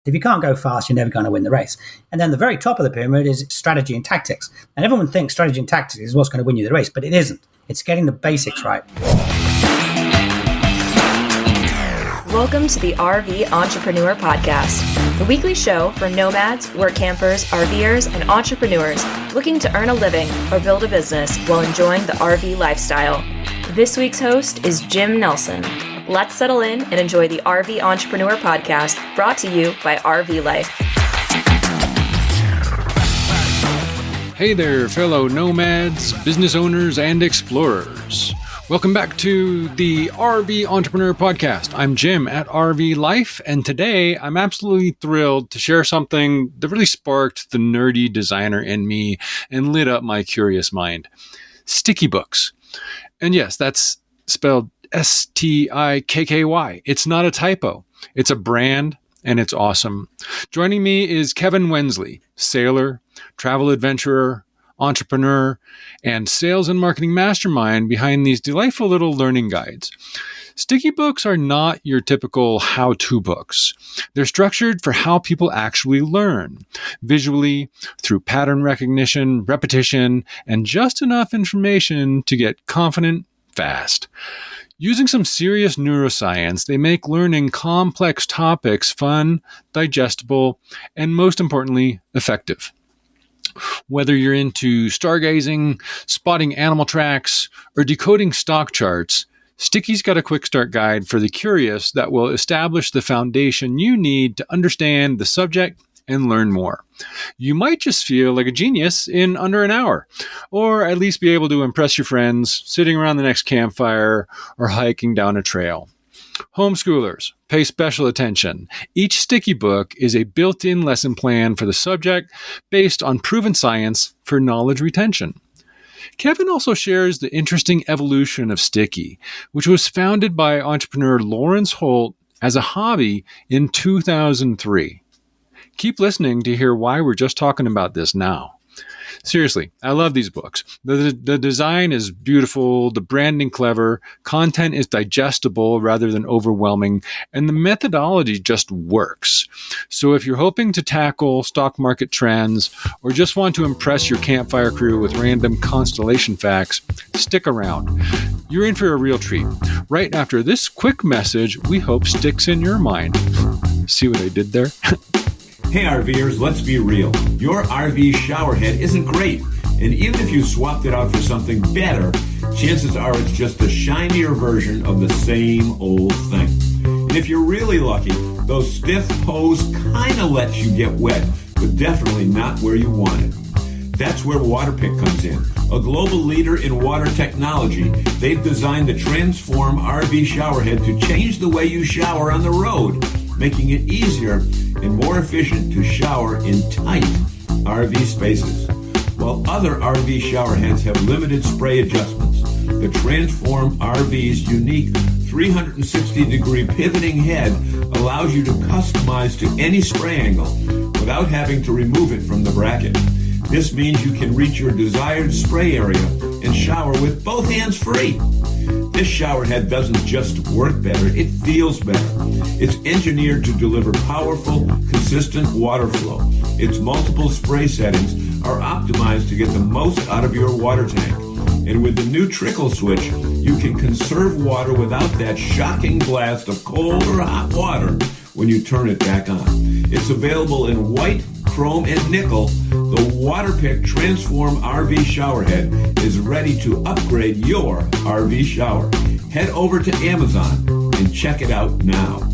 If you can't go fast, you're never going to win the race. And then the very top of the pyramid is strategy and tactics. And everyone thinks strategy and tactics is what's going to win you the race, but it isn't. It's getting the basics right. Welcome to the RV Entrepreneur Podcast, the weekly show for nomads, work campers, RVers, and entrepreneurs looking to earn a living or build a business while enjoying the RV lifestyle. This week's host is Jim Nelson. Let's settle in and enjoy the RV Entrepreneur Podcast, brought to you by RV Life. Hey there, fellow nomads, business owners, and explorers. Welcome back to the RV Entrepreneur Podcast. I'm Jim at RV Life, and today I'm absolutely thrilled to share something that really sparked the nerdy designer in me and lit up my curious mind. Stikky Books. And yes, that's spelled Stikky. It's not a typo. It's a brand, and it's awesome. Joining me is Kevin Wensley, sailor, travel adventurer, entrepreneur, and sales and marketing mastermind behind these delightful little learning guides. Stikky Books are not your typical how-to books. They're structured for how people actually learn, visually, through pattern recognition, repetition, and just enough information to get confident fast. Using some serious neuroscience, they make learning complex topics fun, digestible, and most importantly, effective. Whether you're into stargazing, spotting animal tracks, or decoding stock charts, Stikky's got a quick start guide for the curious that will establish the foundation you need to understand the subject and learn more. You might just feel like a genius in under an hour, or at least be able to impress your friends sitting around the next campfire or hiking down a trail. Homeschoolers, pay special attention. Each Stikky book is a built-in lesson plan for the subject based on proven science for knowledge retention. Kevin also shares the interesting evolution of Stikky, which was founded by entrepreneur Lawrence Holt as a hobby in 2003. Keep listening to hear why we're just talking about this now. Seriously, I love these books. The design is beautiful, the branding clever, content is digestible rather than overwhelming, and the methodology just works. So if you're hoping to tackle stock market trends or just want to impress your campfire crew with random constellation facts, stick around. You're in for a real treat. Right after this quick message we hope sticks in your mind. See what I did there? Hey RVers, let's be real. Your RV shower head isn't great, and even if you swapped it out for something better, chances are it's just a shinier version of the same old thing. And if you're really lucky, those stiff hose kind of let you get wet, but definitely not where you want it. That's where WaterPik comes in. A global leader in water technology, they've designed the Transform RV showerhead to change the way you shower on the road, making it easier and more efficient to shower in tight RV spaces. While other RV showerheads have limited spray adjustments, the Transform RV's unique 360-degree pivoting head allows you to customize to any spray angle without having to remove it from the bracket. This means you can reach your desired spray area and shower with both hands free. This shower head doesn't just work better, it feels better. It's engineered to deliver powerful, consistent water flow. Its multiple spray settings are optimized to get the most out of your water tank. And with the new trickle switch, you can conserve water without that shocking blast of cold or hot water when you turn it back on. It's available in white, chrome, and nickel. The WaterPik Transform RV showerhead is ready to upgrade your RV shower. Head over to Amazon and check it out now.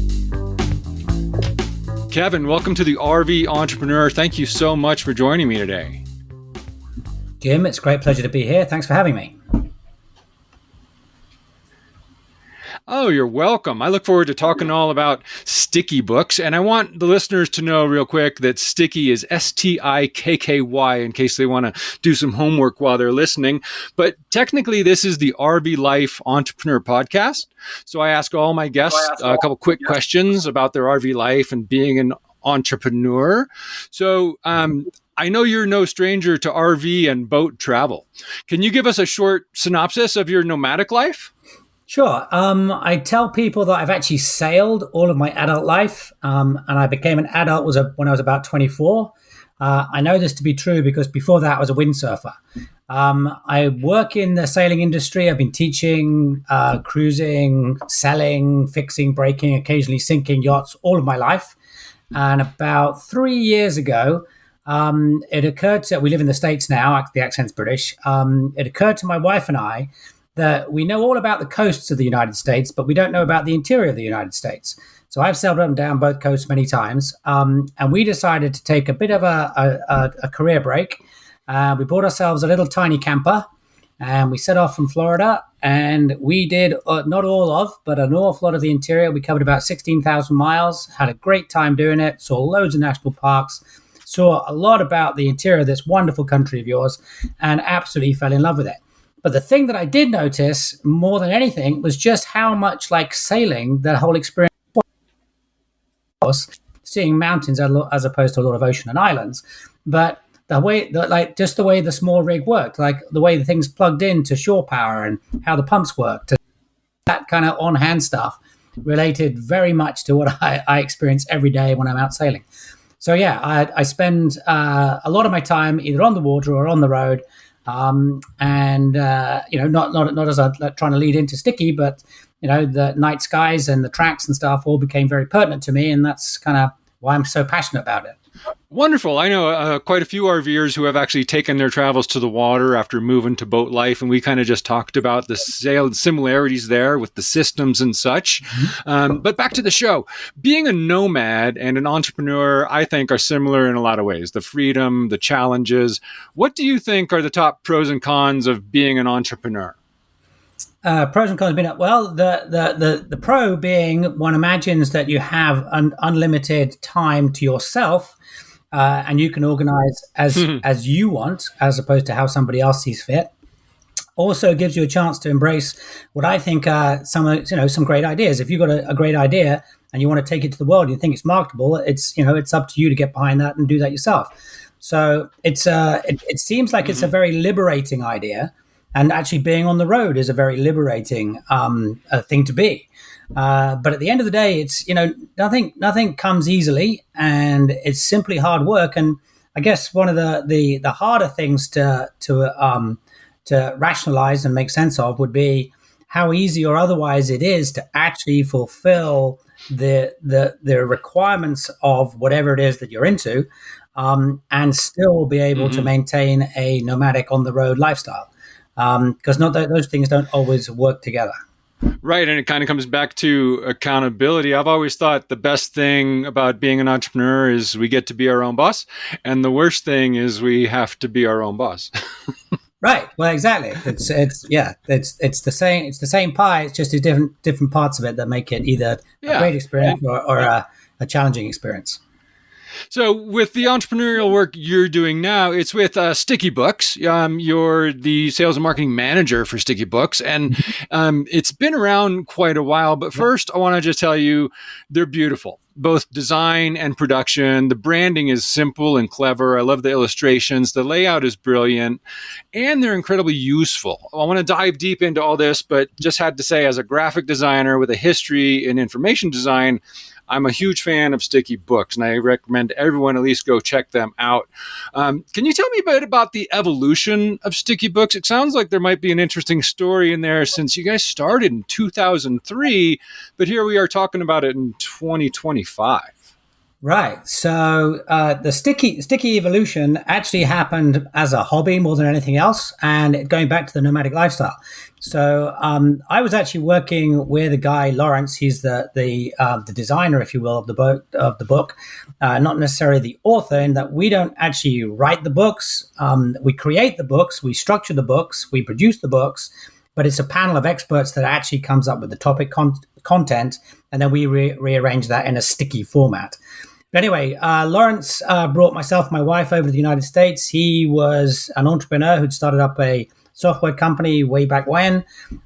Kevin, welcome to the RV Entrepreneur. Thank you so much for joining me today. Jim, it's a great pleasure to be here. Thanks for having me. Oh, you're welcome. I look forward to talking all about Stikky Books. And I want the listeners to know real quick that Stikky is Stikky in case they want to do some homework while they're listening. But technically, this is the RV Life Entrepreneur Podcast. So I ask all my guests a couple quick questions about their RV life and being an entrepreneur. So I know you're no stranger to RV and boat travel. Can you give us a short synopsis of your nomadic life? Sure. I tell people that I've actually sailed all of my adult life, and I became an adult when I was about 24. I know this to be true because before that I was a windsurfer. I work in the sailing industry. I've been teaching, cruising, selling, fixing, breaking, occasionally sinking yachts all of my life. And about 3 years ago, it occurred to, we live in the States now, the accent's British. It occurred to my wife and I that we know all about the coasts of the United States, but we don't know about the interior of the United States. So I've sailed up and down both coasts many times, and we decided to take a bit of a career break. We bought ourselves a little tiny camper, and we set off from Florida, and we did not all of, but an awful lot of the interior. We covered about 16,000 miles, had a great time doing it, saw loads of national parks, saw a lot about the interior of this wonderful country of yours, and absolutely fell in love with it. But the thing that I did notice more than anything was just how much like sailing the whole experience was, seeing mountains as opposed to a lot of ocean and islands. But the way just the way the small rig worked, like the way the things plugged into shore power and how the pumps worked, that kind of on-hand stuff related very much to what I experience every day when I'm out sailing. So yeah, I spend a lot of my time either on the water or on the road. And not as I'm trying to lead into Stikky, but the night skies and the tracks and stuff all became very pertinent to me, and that's kind of why I'm so passionate about it. Wonderful. I know quite a few RVers who have actually taken their travels to the water after moving to boat life, and we kind of just talked about the similarities there with the systems and such. But back to the show. Being a nomad and an entrepreneur, I think, are similar in a lot of ways. The freedom, the challenges. What do you think are the top pros and cons of being an entrepreneur? Pros and cons being the pro being one imagines that you have an unlimited time to yourself, and you can organize as you want, as opposed to how somebody else sees fit. Also gives you a chance to embrace what I think are some great ideas. If you've got a great idea and you want to take it to the world and you think it's marketable, it's up to you to get behind that and do that yourself. So it seems like it's a very liberating idea. And actually being on the road is a very liberating thing to be. But at the end of the day, it's, nothing comes easily, and it's simply hard work. And I guess one of the harder things to rationalize and make sense of would be how easy or otherwise it is to actually fulfill the requirements of whatever it is that you're into, and still be able to maintain a nomadic on the road lifestyle. Because those things don't always work together. Right. And it kind of comes back to accountability. I've always thought the best thing about being an entrepreneur is we get to be our own boss. And the worst thing is we have to be our own boss. Right. Well, exactly. It's the same pie. It's just different parts of it that make it either a great experience or a challenging experience. So with the entrepreneurial work you're doing now, it's with Stikky Books. You're the sales and marketing manager for Stikky Books, and it's been around quite a while. But first, I want to just tell you, they're beautiful, both design and production. The branding is simple and clever. I love the illustrations. The layout is brilliant, and they're incredibly useful. I want to dive deep into all this, but just had to say, as a graphic designer with a history in information design, I'm a huge fan of Stikky Books, and I recommend everyone at least go check them out. Can you tell me a bit about the evolution of Stikky Books? It sounds like there might be an interesting story in there since you guys started in 2003, but here we are talking about it in 2025. Right. So the Stikky evolution actually happened as a hobby more than anything else, and going back to the nomadic lifestyle. So I was actually working with a guy, Lawrence. He's the designer, if you will, of the book, not necessarily the author, in that we don't actually write the books. We create the books, we structure the books, we produce the books, but it's a panel of experts that actually comes up with the topic content, and then we rearrange that in a sticky format. But anyway, Lawrence brought myself and my wife over to the United States. He was an entrepreneur who'd started up a software company way back when,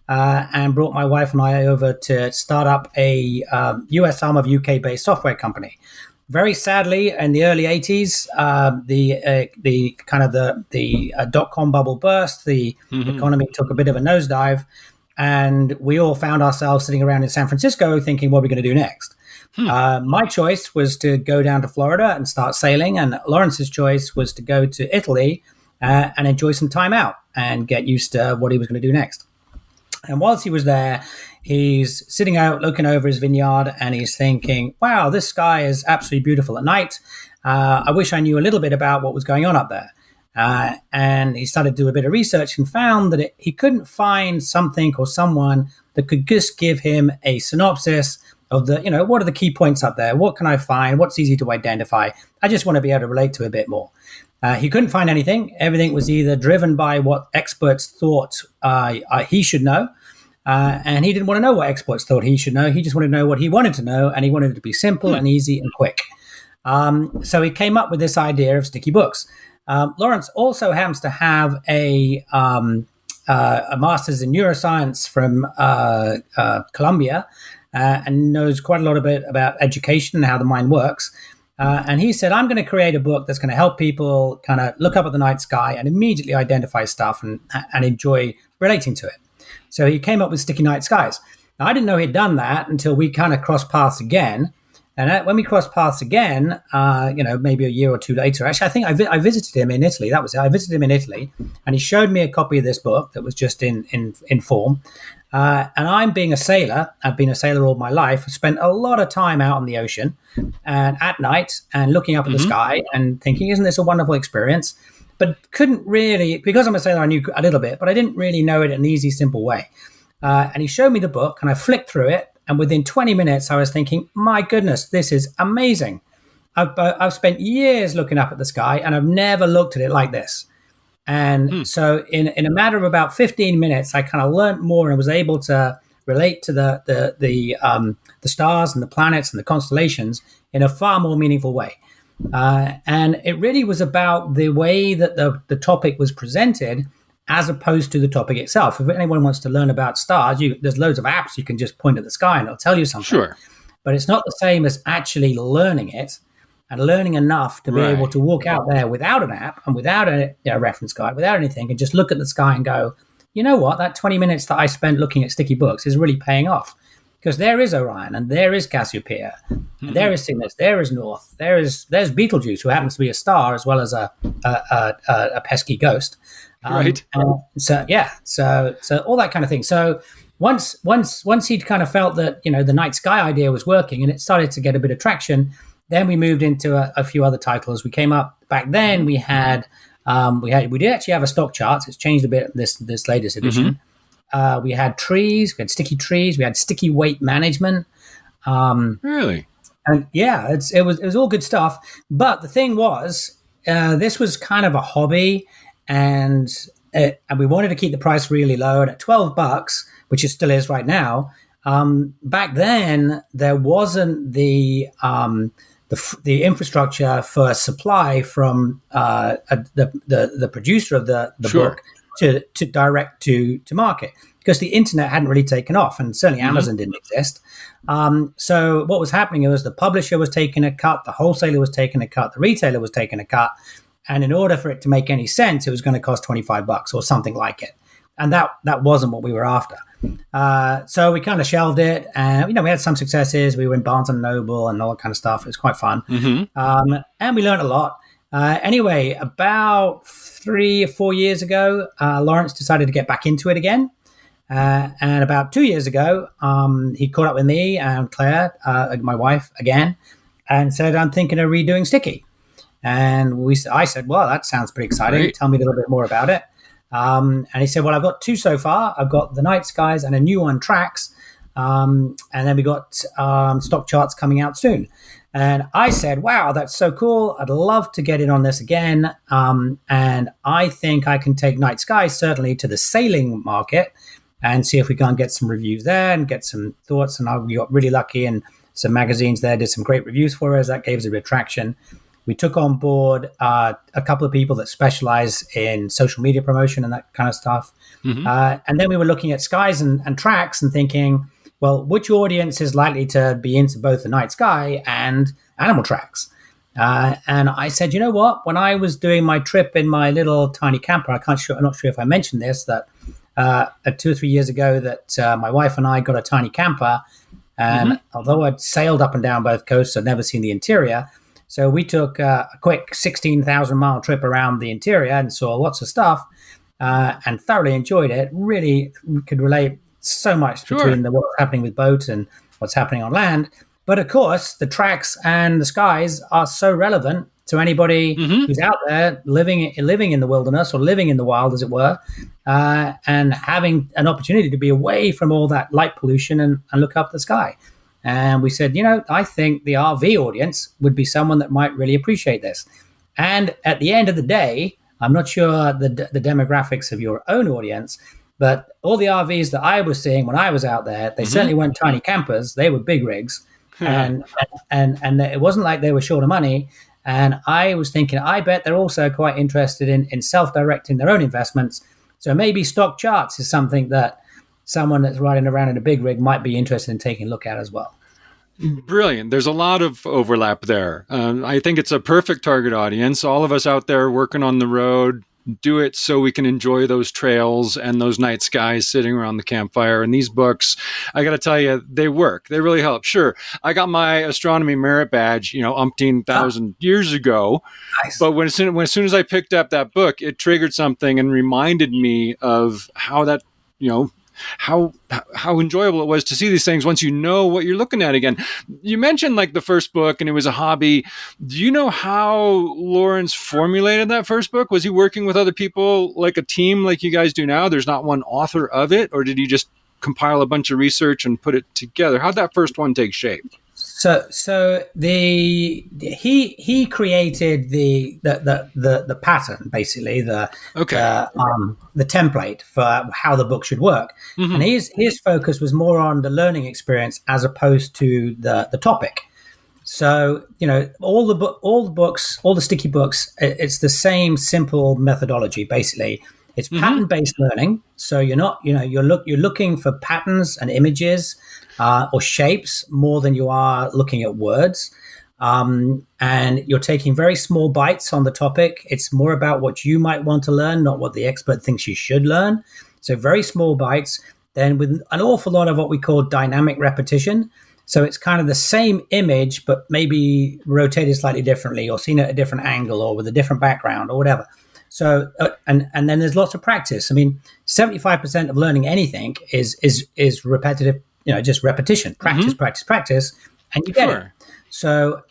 and brought my wife and I over to start up a US arm of UK-based software company. Very sadly, in the early 80s, the dot-com bubble burst. The economy took a bit of a nosedive, and we all found ourselves sitting around in San Francisco thinking, what are we going to do next? My choice was to go down to Florida and start sailing, and Lawrence's choice was to go to Italy and enjoy some time out and get used to what he was going to do next. And whilst he was there, he's sitting out looking over his vineyard, and he's thinking, wow, this sky is absolutely beautiful at night. I wish I knew a little bit about what was going on up there. And he started to do a bit of research and found that he couldn't find something or someone that could just give him a synopsis of the, what are the key points up there? What can I find? What's easy to identify? I just want to be able to relate to it a bit more. He couldn't find anything. Everything was either driven by what experts thought he should know, and he didn't want to know what experts thought he should know. He just wanted to know what he wanted to know, and he wanted it to be simple and easy and quick. So he came up with this idea of Stikky Books. Lawrence also happens to have a master's in neuroscience from Columbia, and knows quite a lot about education and how the mind works. And he said, I'm going to create a book that's going to help people kind of look up at the night sky and immediately identify stuff and enjoy relating to it. So he came up with Sticky Night Skies. Now, I didn't know he'd done that until we kind of crossed paths again. And when we crossed paths again, maybe a year or two later, actually, I think I visited him in Italy. That was it. I visited him in Italy, and he showed me a copy of this book that was just in form. And I'm being a sailor. I've been a sailor all my life. I spent a lot of time out on the ocean and at night and looking up at the sky and thinking, isn't this a wonderful experience? But couldn't really, because I'm a sailor, I knew a little bit, but I didn't really know it in an easy, simple way. And he showed me the book, and I flicked through it. And within 20 minutes, I was thinking, my goodness, this is amazing. I've spent years looking up at the sky, and I've never looked at it like this. And so in a matter of about 15 minutes, I kind of learned more and was able to relate to the stars and the planets and the constellations in a far more meaningful way. And it really was about the way that the topic was presented as opposed to the topic itself. If anyone wants to learn about stars, there's loads of apps you can just point at the sky and it'll tell you something. Sure. But it's not the same as actually learning it and learning enough to be able to walk out there without an app and without a reference guide, without anything, and just look at the sky and go, you know what, that 20 minutes that I spent looking at Stikky Books is really paying off. Because there is Orion, and there is Cassiopeia, and there is Cygnus, there is North, there's Betelgeuse, who happens to be a star as well as a pesky ghost. Right. So all that kind of thing. So once he'd kind of felt that the night sky idea was working and it started to get a bit of traction, then we moved into a few other titles. We came up back then. We did actually have a stock chart. It's changed a bit this latest edition. We had trees. We had sticky trees. We had sticky weight management. Really? And yeah, it was all good stuff. But the thing was, this was kind of a hobby. And we wanted to keep the price really low. And at $12, which it still is right now, back then there wasn't the infrastructure for supply from the producer of the book to direct to market, because the internet hadn't really taken off, and certainly Amazon didn't exist. So what was happening was the publisher was taking a cut, the wholesaler was taking a cut, the retailer was taking a cut. And in order for it to make any sense, it was going to cost $25 or something like it. And that wasn't what we were after. So we kind of shelved it. And, we had some successes. We were in Barnes & Noble and all that kind of stuff. It was quite fun. And we learned a lot. Anyway, about 3 or 4 years ago, Lawrence decided to get back into it again. And about 2 years ago, he caught up with me and Claire, my wife, again, and said, I'm thinking of redoing Stikky. And I said, well, that sounds pretty exciting. Right. Tell me a little bit more about it. And he said, well, I've got 2 so far. I've got the Night Skies and a new one, Tracks. And then we got stock charts coming out soon. And I said, wow, that's so cool. I'd love to get in on this again. And I think I can take Night Skies certainly to the sailing market and see if we can get some reviews there and get some thoughts. And we got really lucky, and some magazines there did some great reviews for us. That gave us a bit of traction. We took on board a couple of people that specialize in social media promotion and that kind of stuff. And then we were looking at skies and tracks and thinking, well, which audience is likely to be into both the night sky and animal tracks? And I said, you know what? When I was doing my trip in my little tiny camper, I'm not sure if I mentioned this, that 2 or 3 years ago that my wife and I got a tiny camper. And although I'd sailed up and down both coasts, I'd never seen the interior. So we took a quick 16,000-mile trip around the interior and saw lots of stuff and thoroughly enjoyed it. Really could relate so much between what's happening with boats and what's happening on land. But of course, the tracks and the skies are so relevant to anybody who's out there living in the wilderness or living in the wild, as it were, and having an opportunity to be away from all that light pollution and look up the sky. And we said, I think the RV audience would be someone that might really appreciate this. And at the end of the day, I'm not sure the demographics of your own audience, but all the RVs that I was seeing when I was out there, they certainly weren't tiny campers. They were big rigs. And it wasn't like they were short of money. And I was thinking, I bet they're also quite interested in self-directing their own investments. So maybe stock charts is something that someone that's riding around in a big rig might be interested in taking a look at as well. Brilliant. There's a lot of overlap there. I think it's a perfect target audience. All of us out there working on the road, do it so we can enjoy those trails and those night skies sitting around the campfire. And these books, I got to tell you, they work. They really help. Sure, I got my astronomy merit badge, umpteen thousand years ago. Nice. But as soon as I picked up that book, it triggered something and reminded me of how that, how enjoyable it was to see these things once you know what you're looking at again. You mentioned like the first book and it was a hobby. Do you know how Lawrence formulated that first book? Was he working with other people like a team like you guys do now? There's not one author of it, or did he just compile a bunch of research and put it together? How'd that first one take shape? So he created the pattern, basically the template for how the book should work, and his focus was more on the learning experience as opposed to the topic. So all the Stikky books, it's the same simple methodology. Basically, it's pattern-based learning. So you're looking for patterns and images. Or shapes more than you are looking at words. And you're taking very small bites on the topic. It's more about what you might want to learn, not what the expert thinks you should learn. So very small bites, then with an awful lot of what we call dynamic repetition. So it's kind of the same image, but maybe rotated slightly differently or seen at a different angle or with a different background or whatever. So, and then there's lots of practice. I mean, 75% of learning anything is repetitive. Just repetition, practice, and you get it. So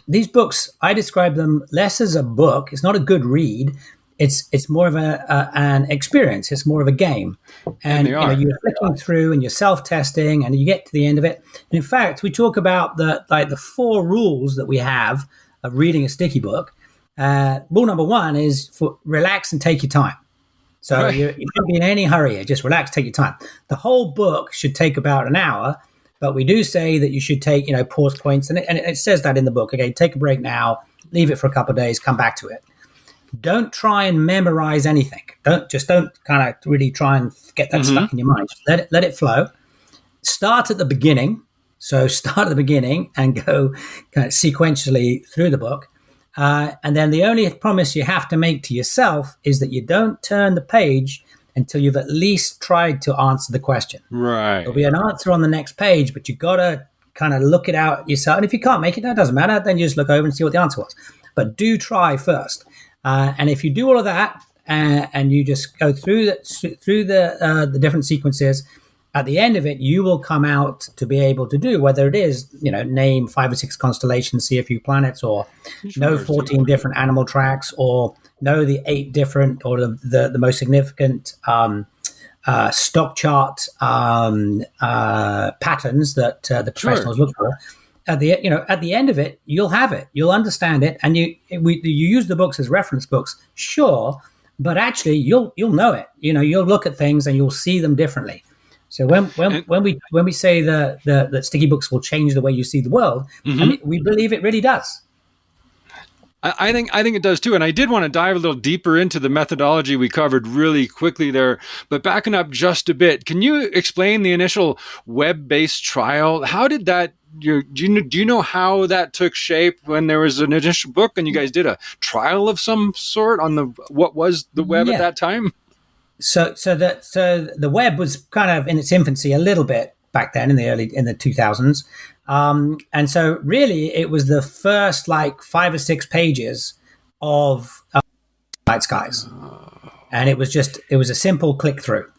these books, I describe them less as a book. It's not a good read. It's more of an experience. It's more of a game. And you're flicking through and you're self-testing, and you get to the end of it. And in fact, we talk about the 4 rules that we have of reading a Stikky book. Rule number 1 is relax and take your time. So you shouldn't be in any hurry. Just relax, take your time. The whole book should take about an hour, but we do say that you should take, pause points. And it says that in the book. Okay, take a break now, leave it for a couple of days, come back to it. Don't try and memorize anything. Don't kind of really try and get that stuck in your mind. Just let it flow. Start at the beginning. So start at the beginning and go kind of sequentially through the book. And then the only promise you have to make to yourself is that you don't turn the page until you've at least tried to answer the question. Right. There'll be an answer on the next page, but you got to kind of look it out yourself. And if you can't make it, that doesn't matter. Then you just look over and see what the answer was. But do try first. And if you do all of that and you just go through the different sequences, at the end of it, you will come out to be able to do, whether it is, name 5 or 6 constellations, see a few planets, or know 14 different animal tracks, or know the 8 different or the most significant stock chart patterns that the professionals look for. At the end of it, you'll have it, you'll understand it, and you use the books as reference books, sure, but actually you'll know it. You'll look at things and you'll see them differently. So when we say that Stikky Books will change the way you see the world, I mean, we believe it really does. I think it does too. And I did want to dive a little deeper into the methodology we covered really quickly there, but backing up just a bit, can you explain the initial web-based trial? How did that, do you know how that took shape when there was an initial book and you guys did a trial of some sort on what was the web at that time? So the web was kind of in its infancy a little bit back then in the 2000s, and so really it was the first like 5 or 6 pages of Night Skies, and it was a simple click through.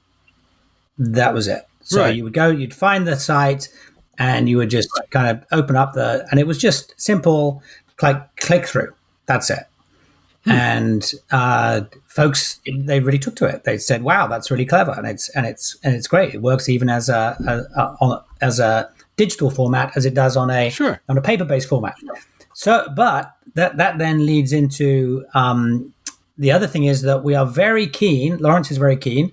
That was it. So Right. you would go, you'd find the site, and you would just kind of open up and it was just simple click through. That's it. And folks, they really took to it. They said, "Wow, that's really clever," and it's great. It works even as a digital format as it does on a paper-based format. So, but that then leads into the other thing is that we are very keen. Lawrence is very keen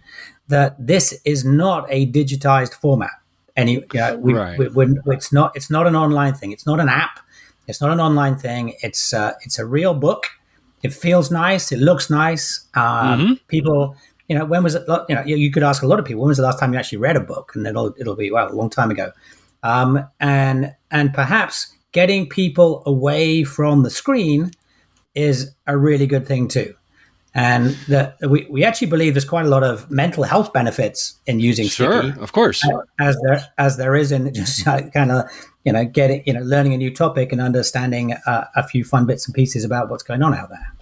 that this is not a digitized format. It's not an online thing. It's not an app. It's not an online thing. It's a real book. It feels nice. It looks nice. People, when was it? You could ask a lot of people, when was the last time you actually read a book? And it'll be, well, a long time ago. And perhaps getting people away from the screen is a really good thing too. And we actually believe there's quite a lot of mental health benefits in using Stikky. Sure, of course. As there is in just kind of, learning a new topic and understanding a few fun bits and pieces about what's going on out there.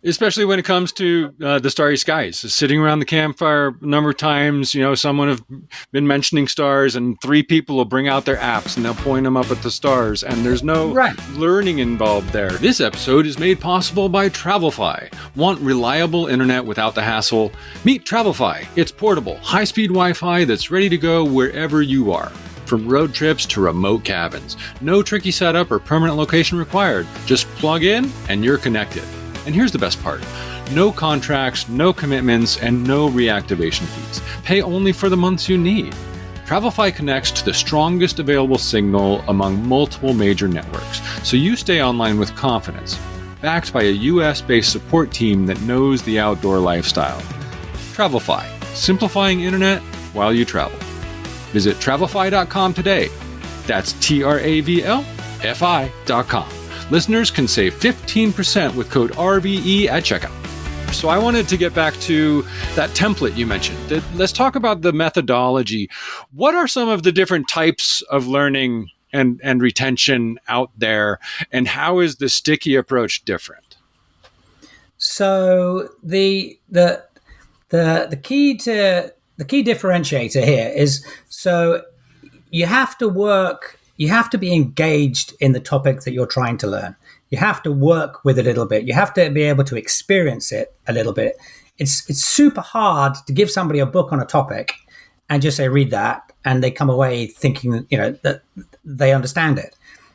Especially when it comes to the starry skies. Sitting around the campfire a number of times, someone have been mentioning stars, and 3 people will bring out their apps and they'll point them up at the stars, and there's no learning involved there. This episode is made possible by Travelfy. Want reliable internet without the hassle? Meet Travelfy. It's portable, high-speed Wi-Fi that's ready to go wherever you are. From road trips to remote cabins. No tricky setup or permanent location required. Just plug in and you're connected. And here's the best part. No contracts, no commitments, and no reactivation fees. Pay only for the months you need. Travelfy connects to the strongest available signal among multiple major networks, so you stay online with confidence, backed by a US-based support team that knows the outdoor lifestyle. Travelfy, simplifying internet while you travel. Visit travelfy.com today. That's TRAVLFI.com. Listeners can save 15% with code RVE at checkout. So I wanted to get back to that template you mentioned. Let's talk about the methodology. What are some of the different types of learning and retention out there, and how is the Stikky approach different? So the key differentiator here is, so you have to be engaged in the topic that you're trying to learn. You have to work with it a little bit. You have to be able to experience it a little bit. It's super hard to give somebody a book on a topic and just say, read that, and they come away thinking, that they understand it.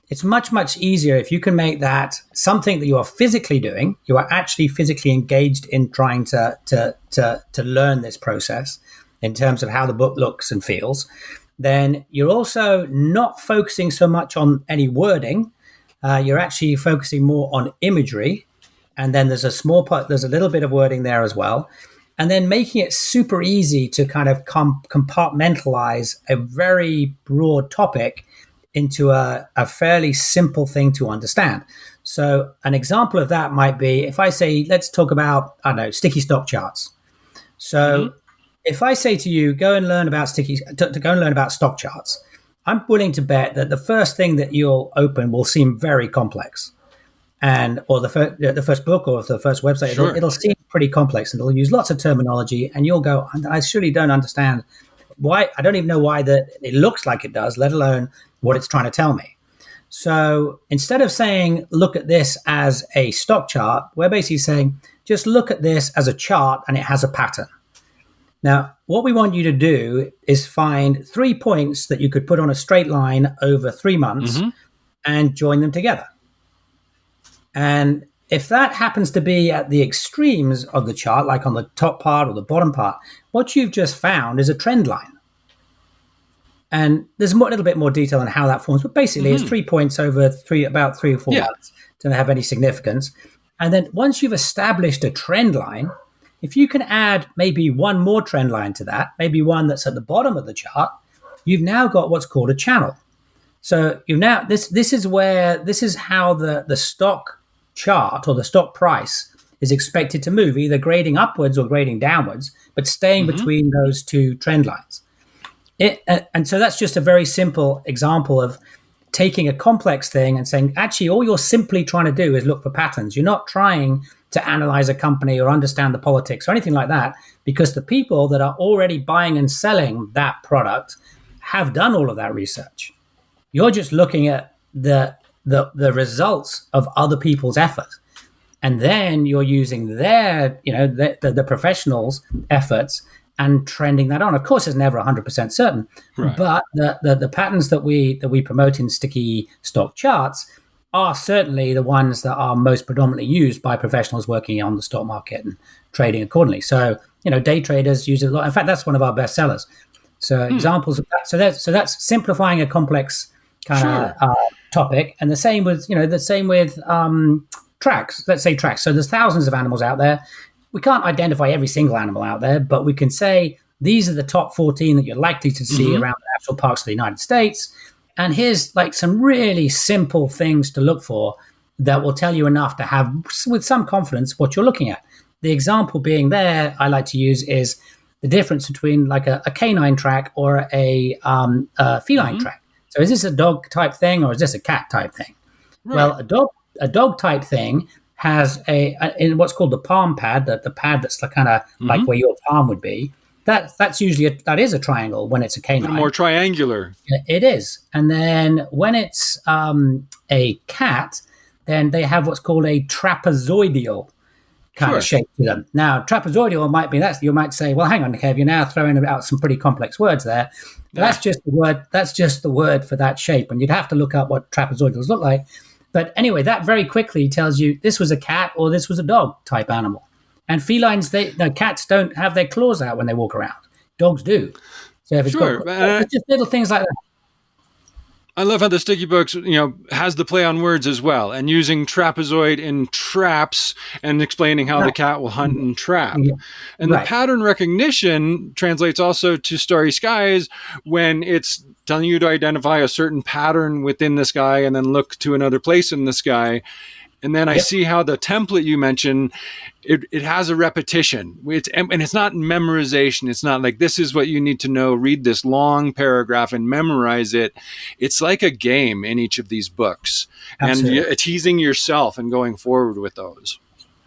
It's much, much easier if you can make that something that you are physically doing. You are actually physically engaged in trying to learn this process in terms of how the book looks and feels. Then you're also not focusing so much on any wording. You're actually focusing more on imagery. And then there's a little bit of wording there as well. And then making it super easy to kind of compartmentalize a very broad topic into a fairly simple thing to understand. So an example of that might be if I say, let's talk about, Stikky stock charts. So if I say to you, go and learn about go and learn about stock charts, I'm willing to bet that the first thing that you'll open will seem very complex, or the first book or the first website, it'll seem pretty complex, and it'll use lots of terminology, and you'll go, I surely don't understand why. I don't even know why it looks like it does, let alone what it's trying to tell me. So instead of saying, look at this as a stock chart, we're basically saying, just look at this as a chart and it has a pattern. Now, what we want you to do is find 3 points that you could put on a straight line over 3 months and join them together. And if that happens to be at the extremes of the chart, like on the top part or the bottom part, what you've just found is a trend line. And there's a little bit more detail on how that forms, but basically it's 3 points over about 3 or 4 months to have any significance. And then once you've established a trend line, if you can add maybe one more trend line to that, maybe one that's at the bottom of the chart, you've now got what's called a channel. So this is how the stock chart or the stock price is expected to move either grading upwards or grading downwards, but staying between those two trend lines. And so that's just a very simple example of taking a complex thing and saying, actually, all you're simply trying to do is look for patterns. You're not trying to analyze a company or understand the politics or anything like that, because the people that are already buying and selling that product have done all of that research. You're just looking at the results of other people's effort. And then you're using their, the professionals' efforts and trending that on. Of course, it's never 100% certain, but the patterns that we promote in Sticky Stock Charts are certainly the ones that are most predominantly used by professionals working on the stock market and trading accordingly. So, day traders use it a lot. In fact, that's one of our best sellers. So examples of that. So that's simplifying a complex kind of topic. And the same with tracks. Let's say tracks. So there's thousands of animals out there. We can't identify every single animal out there, but we can say these are the top 14 that you're likely to see around the national parks of the United States. And here's like some really simple things to look for that will tell you enough to have, with some confidence, what you're looking at. The example being there, I like to use is the difference between like a canine track or a feline track. So is this a dog type thing or is this a cat type thing? Right. Well, a dog type thing has in what's called the palm pad, the pad that's kind of like where your palm would be. That's usually that is a triangle when it's a canine. More triangular. It is. And then when it's a cat, then they have what's called a trapezoidal kind of shape to them. Now, trapezoidal might be you might say, well, hang on, Kev, you're now throwing out some pretty complex words there. That's just the word. That's just the word for that shape, and you'd have to look up what trapezoidals look like. But anyway, that very quickly tells you this was a cat or this was a dog type animal. And felines, cats don't have their claws out when they walk around. Dogs do. So if it's just little things like that. I love how the Sticky Books, has the play on words as well, and using trapezoid in traps and explaining how the cat will hunt and trap. Yeah. And the pattern recognition translates also to Starry Skies when it's telling you to identify a certain pattern within the sky and then look to another place in the sky. And then I see how the template you mentioned, it has a repetition. And it's not memorization. It's not like this is what you need to know. Read this long paragraph and memorize it. It's like a game in each of these books. Absolutely. And teasing yourself and going forward with those.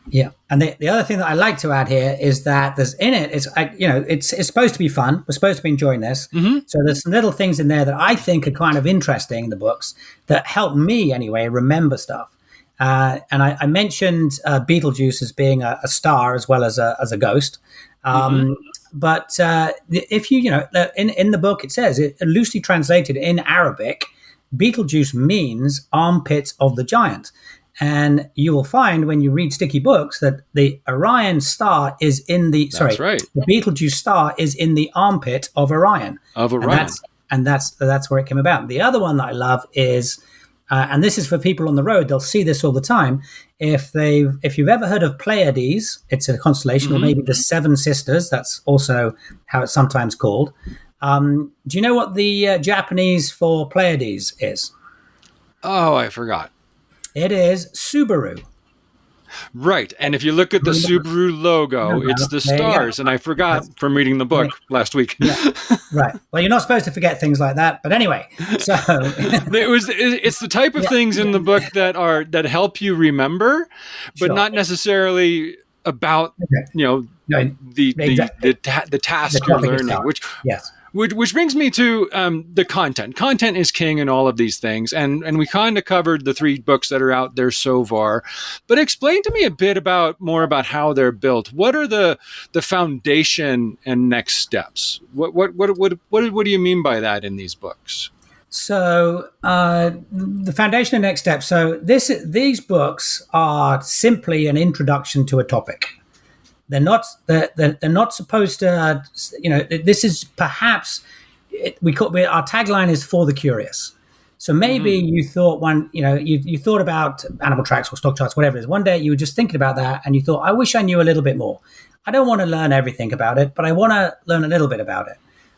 Yeah. And the other thing that I like to add here is that there's in it, it's supposed to be fun. We're supposed to be enjoying this. So there's some little things in there that I think are kind of interesting in the books that help me anyway remember stuff. And I mentioned Beetlejuice as being a star as well as a ghost. But if in the book, it says, loosely translated in Arabic, Beetlejuice means armpit of the giant. And you will find when you read Sticky Books that the Orion star is in the, the Beetlejuice star is in the armpit of Orion. And that's where it came about. The other one that I love is, and this is for people on the road, they'll see this all the time. If you've ever heard of Pleiades, it's a constellation, or maybe the Seven Sisters. That's also how it's sometimes called. Do you know what the Japanese for Pleiades is? Oh, I forgot. It is Subaru. Right. And if you look at the Subaru logo, it's the stars. And I forgot from reading the book last week. Right. Well, you're not supposed to forget things like that. But anyway, so it's the type of things in the book that help you remember, but not necessarily about the task you're learning. Which brings me to the content. Content is king in all of these things. And we kind of covered the 3 books that are out there so far. But explain to me a bit more about how they're built. What are the foundation and next steps? What do you mean by that in these books? So the foundation and next steps. So these books are simply an introduction to a topic. They're not supposed to, this is perhaps, our tagline is for the curious. So maybe you thought you thought about animal tracks or stock charts, whatever it is. One day you were just thinking about that and you thought, I wish I knew a little bit more. I don't want to learn everything about it, but I want to learn a little bit about it.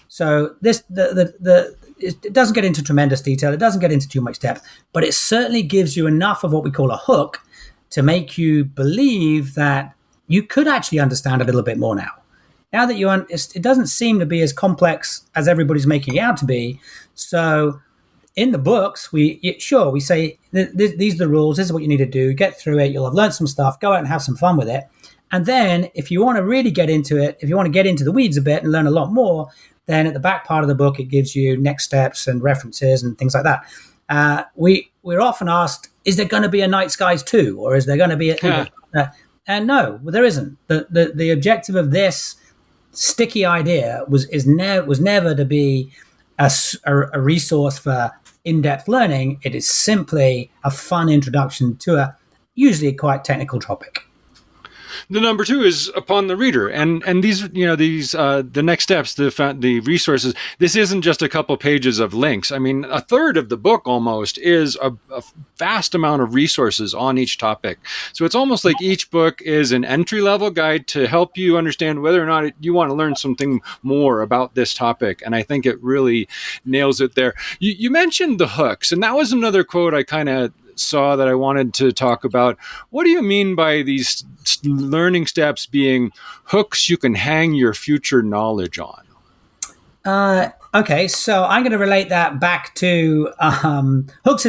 So it doesn't get into tremendous detail. It doesn't get into too much depth, but it certainly gives you enough of what we call a hook to make you believe that you could actually understand a little bit more now. Now that it doesn't seem to be as complex as everybody's making it out to be. So in the books, we say, these are the rules, this is what you need to do, get through it, you'll have learned some stuff, go out and have some fun with it. And then if you want to really get into it, if you want to get into the weeds a bit and learn a lot more, then at the back part of the book, it gives you next steps and references and things like that. We're often asked, is there going to be a Night Skies 2? Or is there going to be and no, there isn't. The objective of this sticky idea was never to be a resource for in-depth learning. It is simply a fun introduction to a usually quite technical topic. The number 2 is upon the reader, and these the next steps, the resources. This isn't just a couple pages of links. I mean, a third of the book almost is a vast amount of resources on each topic. So it's almost like each book is an entry-level guide to help you understand whether or not you want to learn something more about this topic. And I think it really nails it there. You mentioned the hooks, and that was another quote I kind of saw that I wanted to talk about. What do you mean by these learning steps being hooks you can hang your future knowledge on? Okay, so I'm going to relate that back to hooks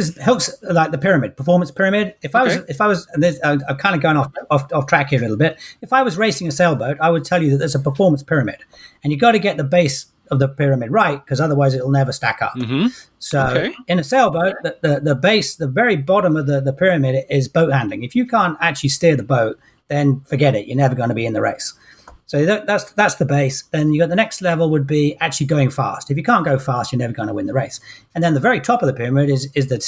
like the pyramid, performance pyramid. If I was, and I'm kind of going off track here a little bit. If I was racing a sailboat, I would tell you that there's a performance pyramid, and you got to get the base of the pyramid right, because otherwise it'll never stack up. Mm-hmm. So in a sailboat, the base, the very bottom of the pyramid is boat handling. If you can't actually steer the boat, then forget it. You're never going to be in the race. So that's the base. Then you got the next level would be actually going fast. If you can't go fast, you're never going to win the race. And then the very top of the pyramid is the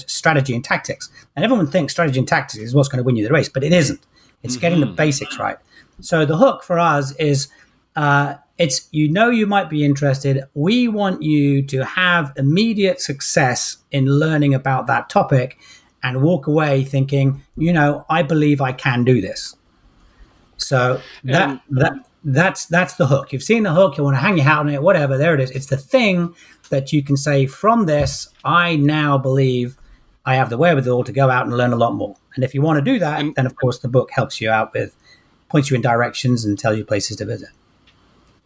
strategy and tactics. And everyone thinks strategy and tactics is what's going to win you the race, but it isn't. It's getting the basics right. So the hook for us is it's, you might be interested. We want you to have immediate success in learning about that topic and walk away thinking, I believe I can do this. So that's the hook. You've seen the hook, you want to hang your hat on it, whatever, there it is. It's the thing that you can say, from this, I now believe I have the wherewithal to go out and learn a lot more. And if you want to do that, then of course the book helps you out points you in directions and tells you places to visit.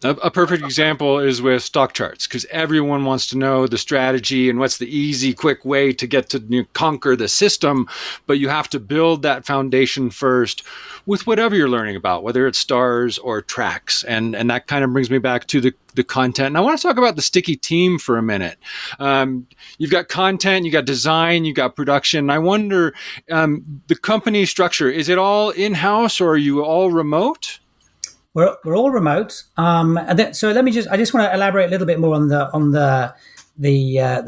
A perfect example is with stock charts, because everyone wants to know the strategy and what's the easy, quick way to get to conquer the system. But you have to build that foundation first with whatever you're learning about, whether it's stars or tracks. And that kind of brings me back to the content. And I want to talk about the Stikky team for a minute. You've got content, you got design, you got production. I wonder, the company structure, is it all in-house or are you all remote? We're all remote. So I just want to elaborate a little bit more on the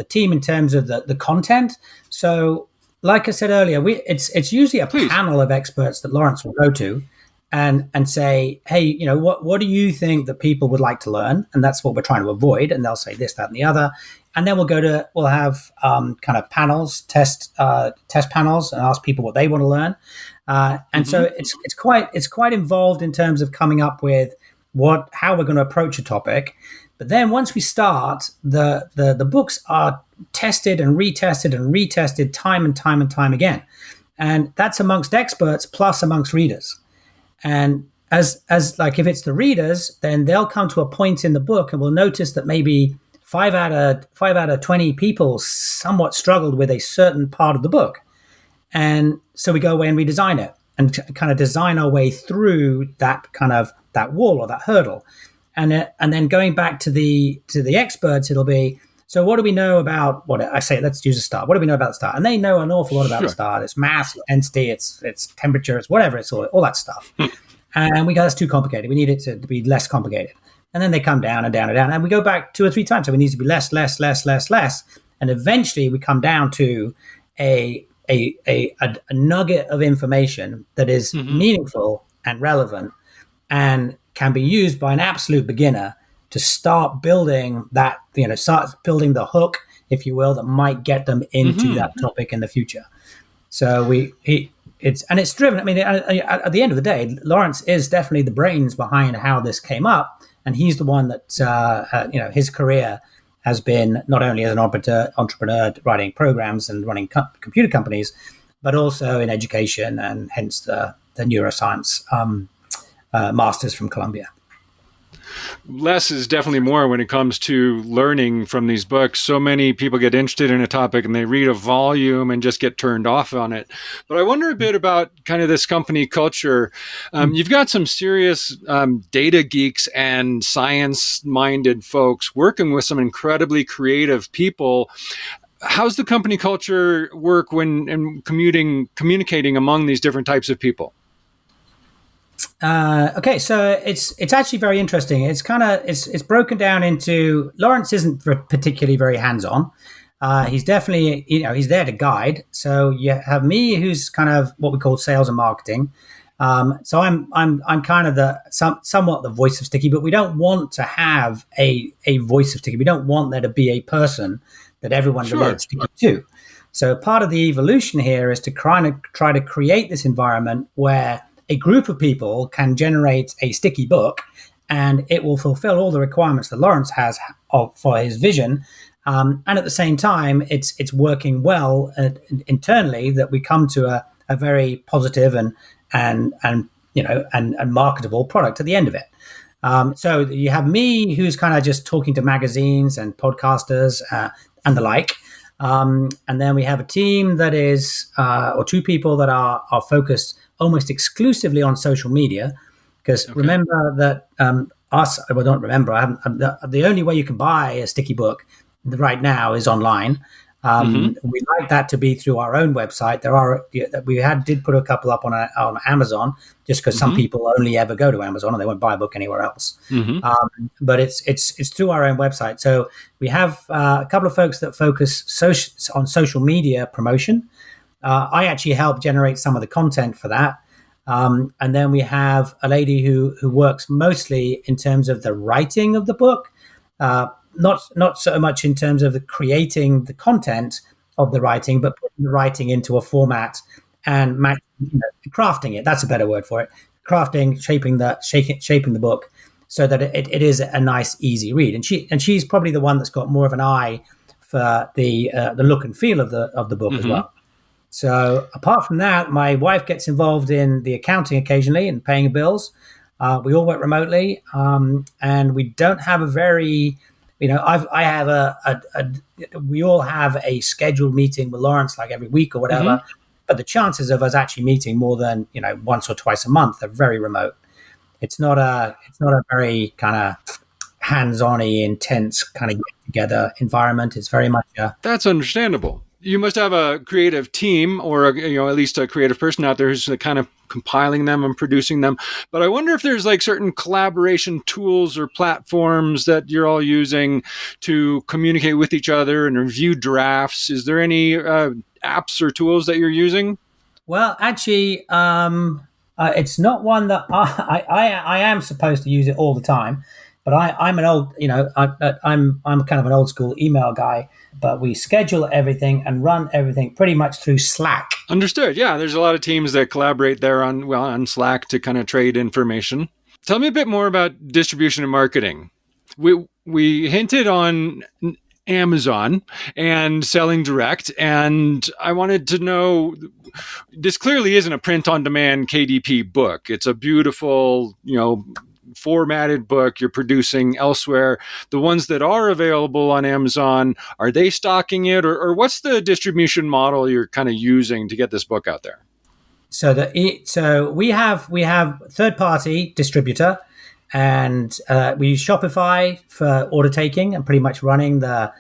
team in terms of the content. So, like I said earlier, it's usually a panel of experts that Lawrence will go to and say, hey, what do you think that people would like to learn? And that's what we're trying to avoid. And they'll say this, that, and the other. And then we'll have kind of panels, test panels, and ask people what they want to learn. So it's quite involved in terms of coming up with how we're going to approach a topic. But then once we start, the books are tested and retested time and time again. And that's amongst experts plus amongst readers. And as like if it's the readers, then they'll come to a point in the book and we'll notice that maybe 5 out of 20 people somewhat struggled with a certain part of the book. And so we go away and redesign it and kind of design our way through that wall or that hurdle. And then going back to the experts, it'll be, so what do we know about what I say? Let's use a star. What do we know about the star? And they know an awful lot about the star. It's mass, it's density, it's temperature, it's whatever. It's all that stuff. And we go, that's too complicated. We need it to be less complicated. And then they come down and down and down. And we go back 2 or 3 times. So it needs to be less. And eventually we come down to a nugget of information that is meaningful and relevant and can be used by an absolute beginner to start building that, start building the hook, if you will, that might get them into that topic in the future. So it's driven. I mean, at the end of the day, Lawrence is definitely the brains behind how this came up. And he's the one that, his career has been not only as an entrepreneur writing programs and running computer companies, but also in education, and hence the neuroscience masters from Columbia. Less is definitely more when it comes to learning from these books. So many people get interested in a topic and they read a volume and just get turned off on it. But I wonder a bit about kind of this company culture. You've got some serious data geeks and science-minded folks working with some incredibly creative people. How's the company culture work when communicating among these different types of people? Okay, so it's actually very interesting. It's broken down into, Lawrence isn't particularly very hands-on. He's definitely, he's there to guide. So you have me, who's kind of what we call sales and marketing. So I'm kind of somewhat the voice of Stikky, but we don't want to have a voice of Stikky. We don't want there to be a person that everyone relates Stikky to. So part of the evolution here is to try to create this environment where a group of people can generate a Stikky book, and it will fulfill all the requirements that Lawrence has for his vision. And at the same time, it's working well internally, that we come to a very positive and marketable product at the end of it. So you have me, who's kind of just talking to magazines and podcasters and the like. And then we have a team that is, or two people that are focused almost exclusively on social media, because remember that the only way you can buy a Stikky book right now is online. We like that to be through our own website. Did put a couple up on Amazon, just because some people only ever go to Amazon and they won't buy a book anywhere else. But it's through our own website. So we have a couple of folks that focus on social media promotion. I actually help generate some of the content for that. And then we have a lady who works mostly in terms of the writing of the book, not so much in terms of creating the content of the writing, but putting the writing into a format and crafting it. That's a better word for it. Crafting, shaping the book so that it is a nice, easy read. And she's probably the one that's got more of an eye for the look and feel of the book as well. So apart from that, my wife gets involved in the accounting occasionally and paying bills. We all work remotely, and we don't have a very, we all have a scheduled meeting with Lawrence like every week or whatever. But the chances of us actually meeting more than once or twice a month are very remote. It's not a very kind of hands-on-y, intense kind of get-together environment. It's very much That's understandable. You must have a creative team, or at least a creative person out there who's kind of compiling them and producing them. But I wonder if there's like certain collaboration tools or platforms that you're all using to communicate with each other and review drafts. Is there any apps or tools that you're using? Well, actually, it's not one that I am supposed to use it all the time. But I'm an old, I'm kind of an old school email guy. But we schedule everything and run everything pretty much through Slack. Understood. Yeah, there's a lot of teams that collaborate there on Slack to kind of trade information. Tell me a bit more about distribution and marketing. We hinted on Amazon and selling direct, and I wanted to know, this clearly isn't a print-on-demand KDP book. It's a beautiful, formatted book you're producing elsewhere. The ones that are available on Amazon, are they stocking it, or what's the distribution model you're kind of using to get this book out there? So we have third-party distributor, and we use Shopify for order taking and pretty much running the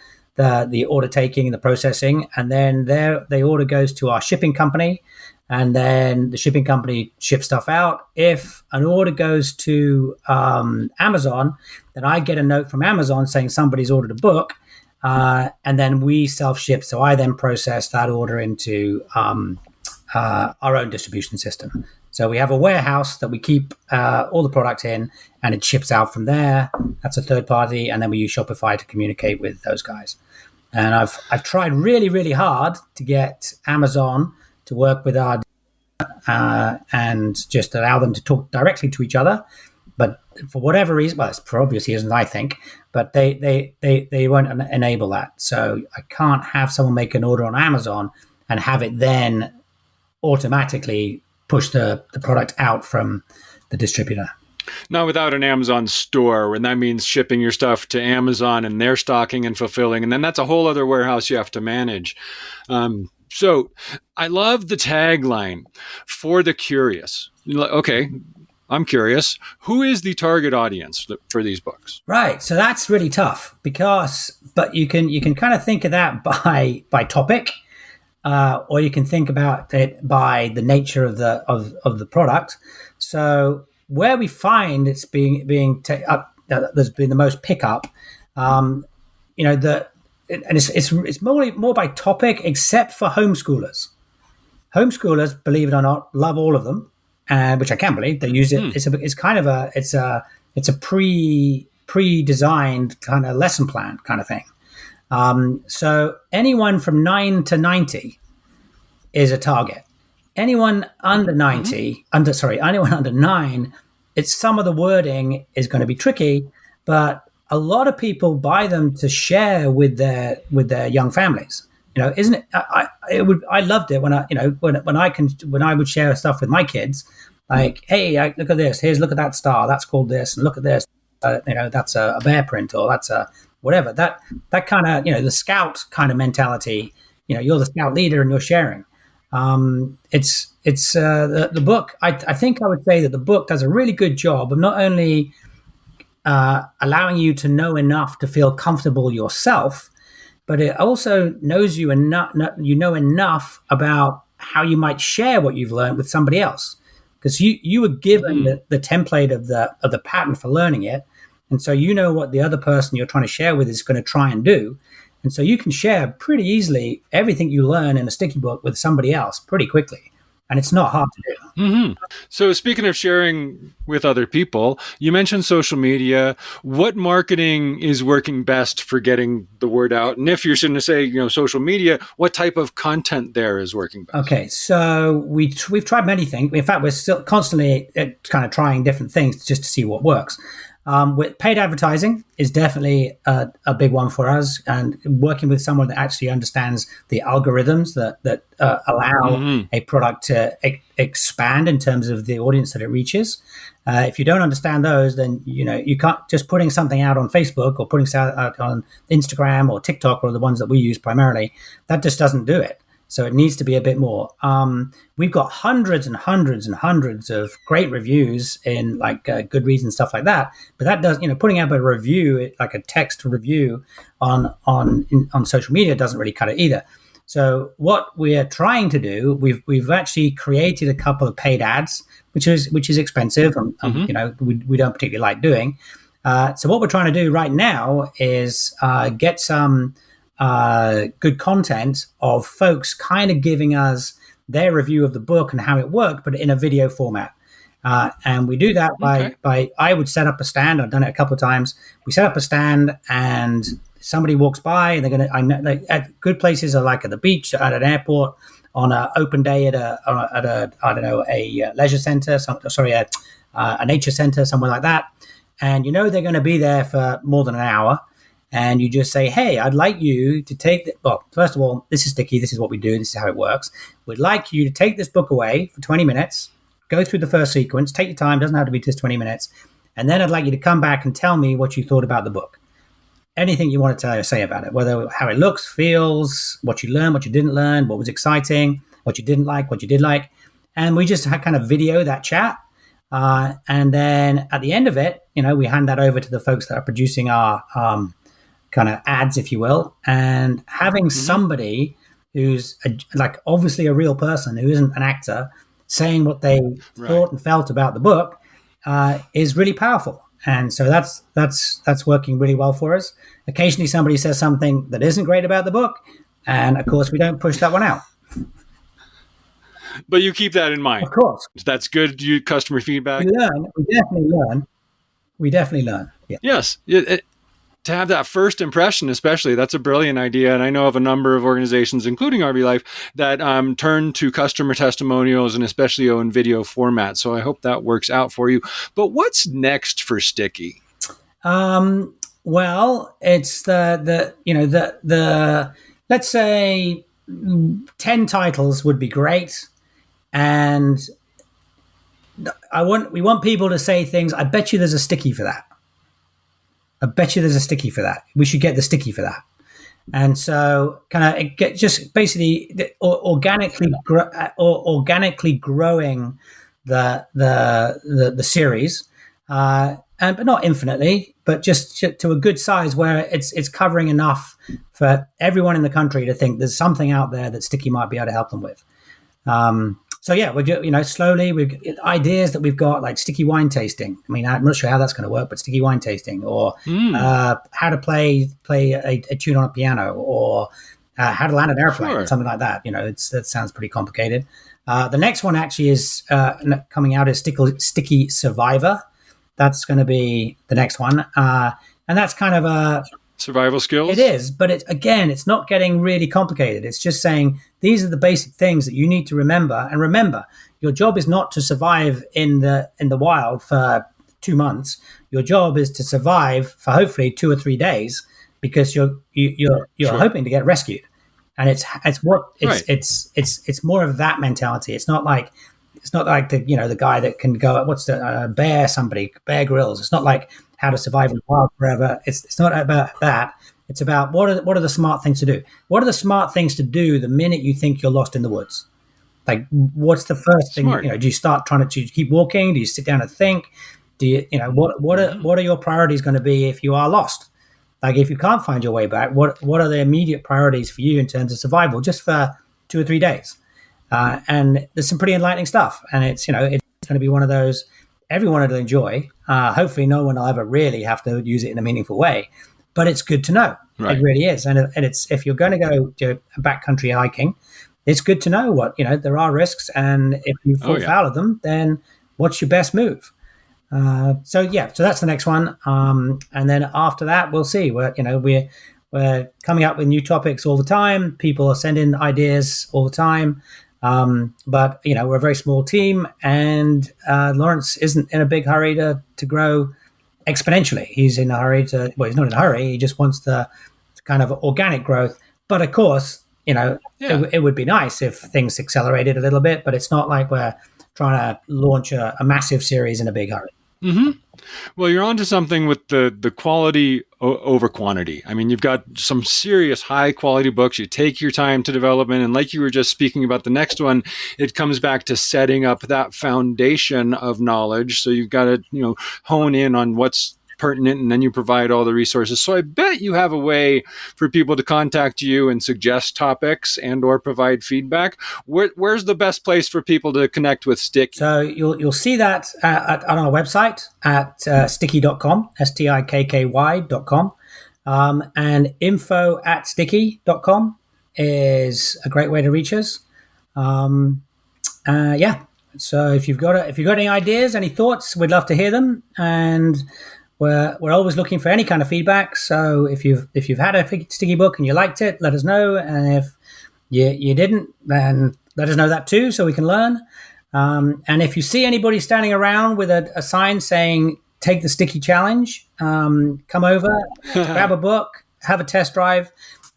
order taking and the processing, and then the order goes to our shipping company. And then the shipping company ships stuff out. If an order goes to Amazon, then I get a note from Amazon saying somebody's ordered a book, and then we self-ship. So I then process that order into our own distribution system. So we have a warehouse that we keep all the product in, and it ships out from there. That's a third party, and then we use Shopify to communicate with those guys. And I've tried really, really hard to get Amazon to work with our and just allow them to talk directly to each other, but for whatever reason, well, it's for obvious reasons, I think, but they won't enable that. So I can't have someone make an order on Amazon and have it then automatically push the product out from the distributor. Not without an Amazon store, and that means shipping your stuff to Amazon and they're stocking and fulfilling. And then that's a whole other warehouse you have to manage. So I love the tagline, for the curious. Okay, I'm curious. Who is the target audience for these books? Right. So that's really tough but you can kind of think of that by topic, or you can think about it by the nature of the product. So where we find it's there's been the most pickup, and it's more by topic, except for homeschoolers. Homeschoolers, believe it or not, love all of them, which I can't believe. They use it. It's a pre-designed kind of lesson plan kind of thing. So anyone from 9 to 90 is a target. Anyone under 90, anyone under 9, it's some of the wording is going to be tricky, but a lot of people buy them to share with their young families. Isn't it? I loved it when I would share stuff with my kids, like, hey, look at this. Look at that star. That's called this. And look at this. That's a bear print, or that's a whatever. That kind of the scout kind of mentality. You're the scout leader and you're sharing. It's the book. I think I would say that the book does a really good job of not only allowing you to know enough to feel comfortable yourself, but it also knows you enough. You know enough about how you might share what you've learned with somebody else, because you were given the template of the pattern for learning it, and so you know what the other person you're trying to share with is going to try and do. And so you can share pretty easily everything you learn in a sticky book with somebody else pretty quickly. And it's not hard to do. Mm-hmm. So speaking of sharing with other people, you mentioned social media. What marketing is working best for getting the word out? And if you're going to say, social media, what type of content there is working best? Okay, so we've tried many things. In fact, we're still constantly kind of trying different things just to see what works. With paid advertising is definitely a big one for us, and working with someone that actually understands the algorithms that allow a product to expand in terms of the audience that it reaches. If you don't understand those, then you can't just putting something out on Facebook or putting something out on Instagram or TikTok, or the ones that we use primarily. That just doesn't do it. So it needs to be a bit more. We've got hundreds and hundreds and hundreds of great reviews in like Goodreads and stuff like that. But that does, putting up a review, like a text review on social media doesn't really cut it either. So what we're trying to do, we've actually created a couple of paid ads, which is expensive, and we don't particularly like doing. So what we're trying to do right now is get some good content of folks kind of giving us their review of the book and how it worked, but in a video format. And we do that by I would set up a stand. I've done it a couple of times. We set up a stand and somebody walks by, and I know at good places are like at the beach, at an airport, on an open day at a leisure center, a nature center, somewhere like that. And they're going to be there for more than an hour. And you just say, hey, I'd like you to take first of all, this is Stikky. This is what we do. This is how it works. We'd like you to take this book away for 20 minutes, go through the first sequence, take your time. Doesn't have to be just 20 minutes. And then I'd like you to come back and tell me what you thought about the book. Anything you want to say about it, whether how it looks, feels, what you learned, what you didn't learn, what was exciting, what you didn't like, what you did like. And we just kind of video that chat. And then at the end of it, we hand that over to the folks that are producing our kind of ads, if you will, and having somebody who's obviously a real person who isn't an actor saying what they thought and felt about the book is really powerful. And so that's working really well for us. Occasionally somebody says something that isn't great about the book, and of course we don't push that one out. But you keep that in mind. Of course. That's good customer feedback. We definitely learn. Yeah. Yes. To have that first impression, especially, that's a brilliant idea. And I know of a number of organizations, including RV Life, that turn to customer testimonials and especially in video format. So I hope that works out for you. But what's next for Stikky? Well, it's the let's say 10 titles would be great. And we want people to say things. I bet you there's a sticky for that. I bet you there's a sticky for that. We should get the sticky for that. And so, just basically organically growing the series, but not infinitely, but just to a good size where it's covering enough for everyone in the country to think there's something out there that Stikky might be able to help them with. So yeah, we're slowly we've ideas that we've got, like sticky wine tasting. I mean, I'm not sure how that's going to work, but sticky wine tasting, or how to play a tune on a piano, or how to land an airplane, Sure. something like that. That sounds pretty complicated. The next one actually is coming out is Sticky Survivor. That's going to be the next one, and that's kind of a Survival skills? It is, but it's not getting really complicated. It's just saying these are the basic things that you need to remember. And remember, your job is not to survive in the wild for 2 months. Your job is to survive for hopefully 2 or 3 days, because you're Sure. hoping to get rescued. And it's Right. more of that mentality. It's not like the guy that can go, what's the Bear Grylls. It's not like how to survive in the wild forever. It's not about that. It's about what are the smart things to do. What are the smart things to do the minute you think you're lost in the woods? Like, what's the first thing? Smart. Do you start do you keep walking? Do you sit down and think? Do you what are your priorities going to be if you are lost? Like, if you can't find your way back, what are the immediate priorities for you in terms of survival, just for 2 or 3 days? And there's some pretty enlightening stuff, and it's going to be one of those everyone will enjoy. Hopefully, no one will ever really have to use it in a meaningful way, but it's good to know. Right. It really is, and it's if you're going to go to backcountry hiking, it's good to know what there are risks, and if you fall foul of them, then what's your best move? So that's the next one, and then after that, we'll see. We're coming up with new topics all the time. People are sending ideas all the time. But we're a very small team, and Lawrence isn't in a big hurry to grow exponentially. He's in a hurry he's not in a hurry. He just wants the kind of organic growth. But of course, it would be nice if things accelerated a little bit, but it's not like we're trying to launch a massive series in a big hurry. Mm-hmm. Well, you're onto something with the quality over quantity. I mean, you've got some serious high quality books. You take your time to development. And like you were just speaking about the next one, it comes back to setting up that foundation of knowledge. So you've got to, hone in on what's pertinent, and then you provide all the resources. So I bet you have a way for people to contact you and suggest topics and or provide feedback. Where's the best place for people to connect with Stikky? So you'll see that on our website at stikky.com, stikky.com, and info@stikky.com is a great way to reach us. So if you've got any ideas, any thoughts, we'd love to hear them, and we're always looking for any kind of feedback. So if you've had a Stikky book and you liked it, let us know. And if you didn't, then let us know that too, so we can learn. And if you see anybody standing around with a sign saying "Take the Stikky Challenge," come over, grab a book, have a test drive.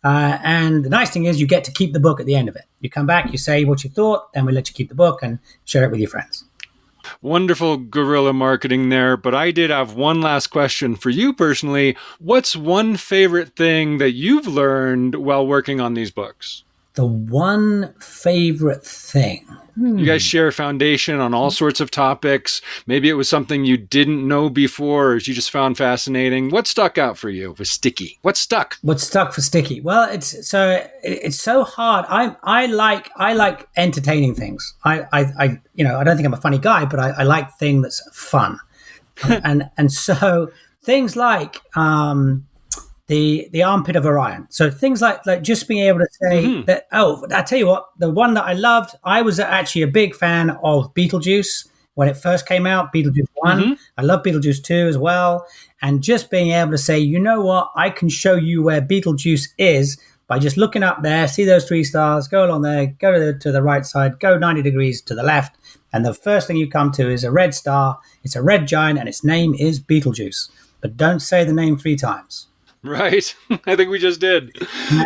And the nice thing is you get to keep the book at the end of it. You come back, you say what you thought, then we let you keep the book and share it with your friends. Wonderful guerrilla marketing there. But I did have one last question for you personally. What's one favorite thing that you've learned while working on these books? The one favorite thing. You guys share a foundation on all sorts of topics. Maybe it was something you didn't know before, or you just found fascinating. What stuck out for you for Stikky? What stuck? What stuck for Stikky? Well, it's so hard. I like entertaining things. I don't think I'm a funny guy, but I like thing that's fun, and so things like the armpit of Orion. So things like just being able to say that. Oh, I tell you what, the one that I loved. I was actually a big fan of Beetlejuice when it first came out. Beetlejuice 1. I love Beetlejuice 2 as well. And just being able to say, you know what, I can show you where Beetlejuice is by just looking up there, see those 3 stars, go along there, go to the right side, go 90 degrees to the left, and the first thing you come to is a red star. It's a red giant, and its name is Beetlejuice. But don't say the name 3 times. Right. I think we just did.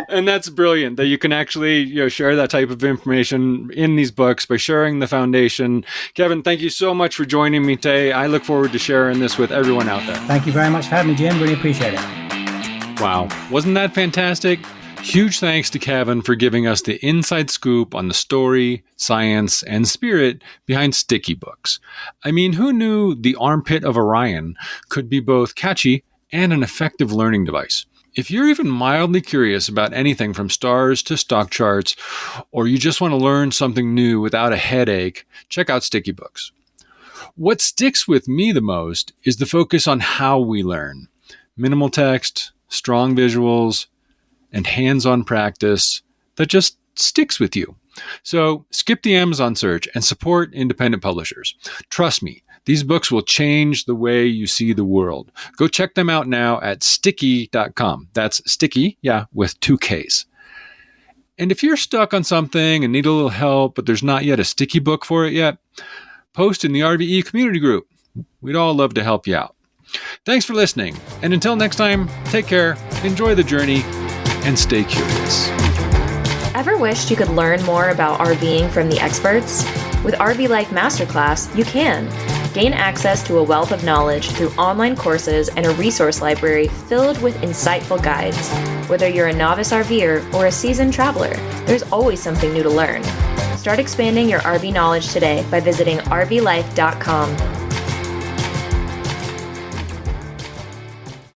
And that's brilliant that you can actually share that type of information in these books by sharing the foundation. Kevin, thank you so much for joining me today. I look forward to sharing this with everyone out there. Thank you very much for having me, Jim. Really appreciate it. Wow. Wasn't that fantastic? Huge thanks to Kevin for giving us the inside scoop on the story, science, and spirit behind Stikky Books. I mean, who knew the armpit of Orion could be both catchy and an effective learning device? If you're even mildly curious about anything from stars to stock charts, or you just want to learn something new without a headache, check out Stikky Books. What sticks with me the most is the focus on how we learn. Minimal text, strong visuals, and hands-on practice that just sticks with you. So skip the Amazon search and support independent publishers. Trust me, these books will change the way you see the world. Go check them out now at stikky.com. That's Stikky, with 2 Ks. And if you're stuck on something and need a little help, but there's not yet a Stikky book for it yet, post in the RVE community group. We'd all love to help you out. Thanks for listening. And until next time, take care, enjoy the journey, and stay curious. Ever wished you could learn more about RVing from the experts? With RV Life Masterclass, you can. Gain access to a wealth of knowledge through online courses and a resource library filled with insightful guides. Whether you're a novice RVer or a seasoned traveler, there's always something new to learn. Start expanding your RV knowledge today by visiting rvlife.com.